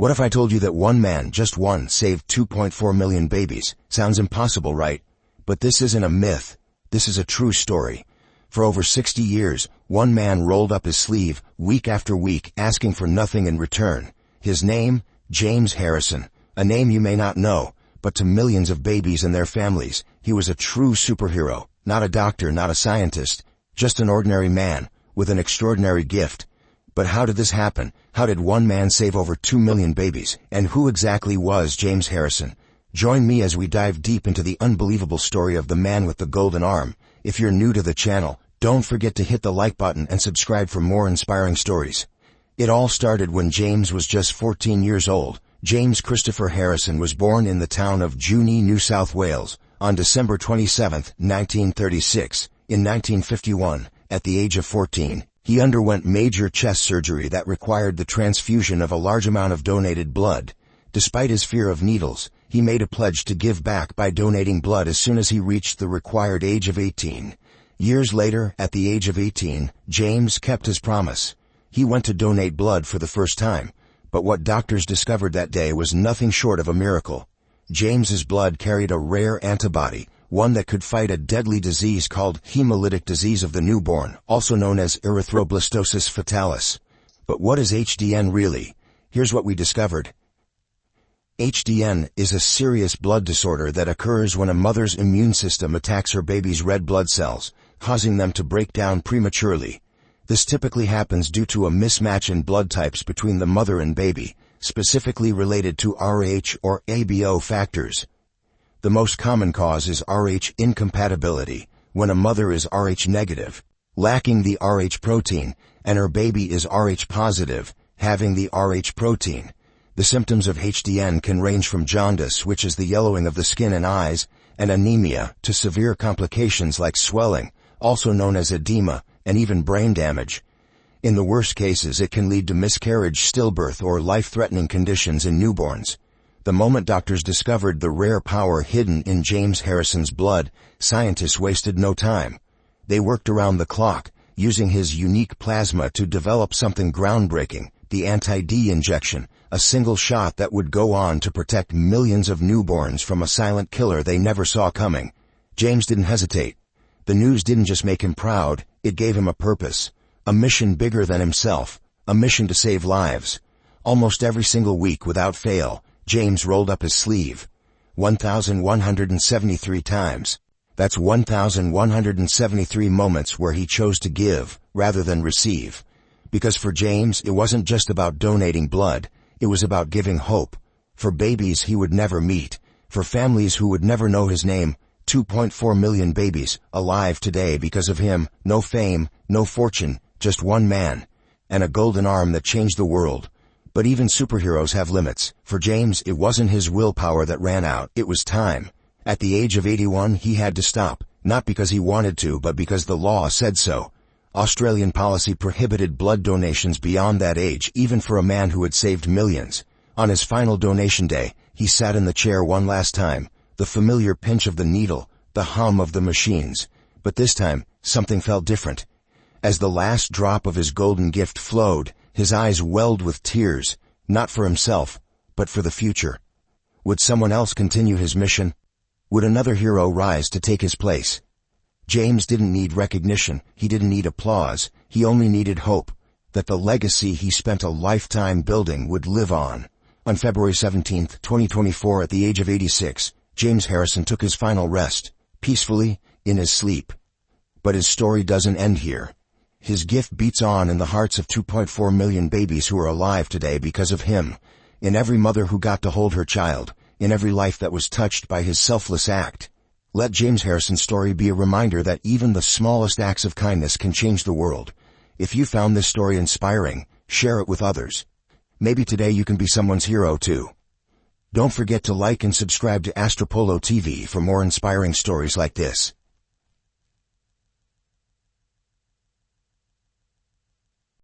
What if I told you that one man, just one, saved 2.4 million babies? Sounds impossible, right? But this isn't a myth. This is a true story. For over 60 years, one man rolled up his sleeve, week after week, asking for nothing in return. His name? James Harrison. A name you may not know, but to millions of babies and their families, he was a true superhero. Not a doctor, not a scientist, just an ordinary man, with an extraordinary gift. But how did this happen? How did one man save over 2 million babies? And who exactly was James Harrison? Join me as we dive deep into the unbelievable story of the man with the golden arm. If you're new to the channel, don't forget to hit the like button and subscribe for more inspiring stories. It all started when James was just 14 years old. James Christopher Harrison was born in the town of Junee, New South Wales, on December 27, 1936. In 1951, at the age of 14, he underwent major chest surgery that required the transfusion of a large amount of donated blood. Despite his fear of needles, he made a pledge to give back by donating blood as soon as he reached the required age of 18. Years later, at the age of 18, James kept his promise. He went to donate blood for the first time, but what doctors discovered that day was nothing short of a miracle. James's blood carried a rare antibody, one that could fight a deadly disease called hemolytic disease of the newborn, also known as erythroblastosis fetalis. But what is HDN really? Here's what we discovered. HDN is a serious blood disorder that occurs when a mother's immune system attacks her baby's red blood cells, causing them to break down prematurely. This typically happens due to a mismatch in blood types between the mother and baby, specifically related to Rh or ABO factors. The most common cause is Rh incompatibility, when a mother is Rh negative, lacking the Rh protein, and her baby is Rh positive, having the Rh protein. The symptoms of HDN can range from jaundice, which is the yellowing of the skin and eyes, and anemia, to severe complications like swelling, also known as edema, and even brain damage. In the worst cases, it can lead to miscarriage, stillbirth, or life-threatening conditions in newborns. The moment doctors discovered the rare power hidden in James Harrison's blood, scientists wasted no time. They worked around the clock, using his unique plasma to develop something groundbreaking, the anti-D injection, a single shot that would go on to protect millions of newborns from a silent killer they never saw coming. James didn't hesitate. The news didn't just make him proud, it gave him a purpose, a mission bigger than himself, a mission to save lives. Almost every single week, without fail, James rolled up his sleeve. 1,173 times. That's 1,173 moments where he chose to give, rather than receive. Because for James, it wasn't just about donating blood, it was about giving hope. For babies he would never meet, for families who would never know his name, 2.4 million babies, alive today because of him, no fame, no fortune, just one man, and a golden arm that changed the world. But even superheroes have limits. For James, it wasn't his willpower that ran out, it was time. At the age of 81, he had to stop, not because he wanted to, but because the law said so. Australian policy prohibited blood donations beyond that age, even for a man who had saved millions. On his final donation day, he sat in the chair one last time, the familiar pinch of the needle, the hum of the machines. But this time, something felt different. As the last drop of his golden gift flowed, his eyes welled with tears, not for himself, but for the future. Would someone else continue his mission? Would another hero rise to take his place? James didn't need recognition, he didn't need applause, he only needed hope, that the legacy he spent a lifetime building would live on. On February 17, 2024, at the age of 86, James Harrison took his final rest, peacefully, in his sleep. But his story doesn't end here. His gift beats on in the hearts of 2.4 million babies who are alive today because of him, in every mother who got to hold her child, in every life that was touched by his selfless act. Let James Harrison's story be a reminder that even the smallest acts of kindness can change the world. If you found this story inspiring, share it with others. Maybe today you can be someone's hero too. Don't forget to like and subscribe to Aster Polo TV for more inspiring stories like this.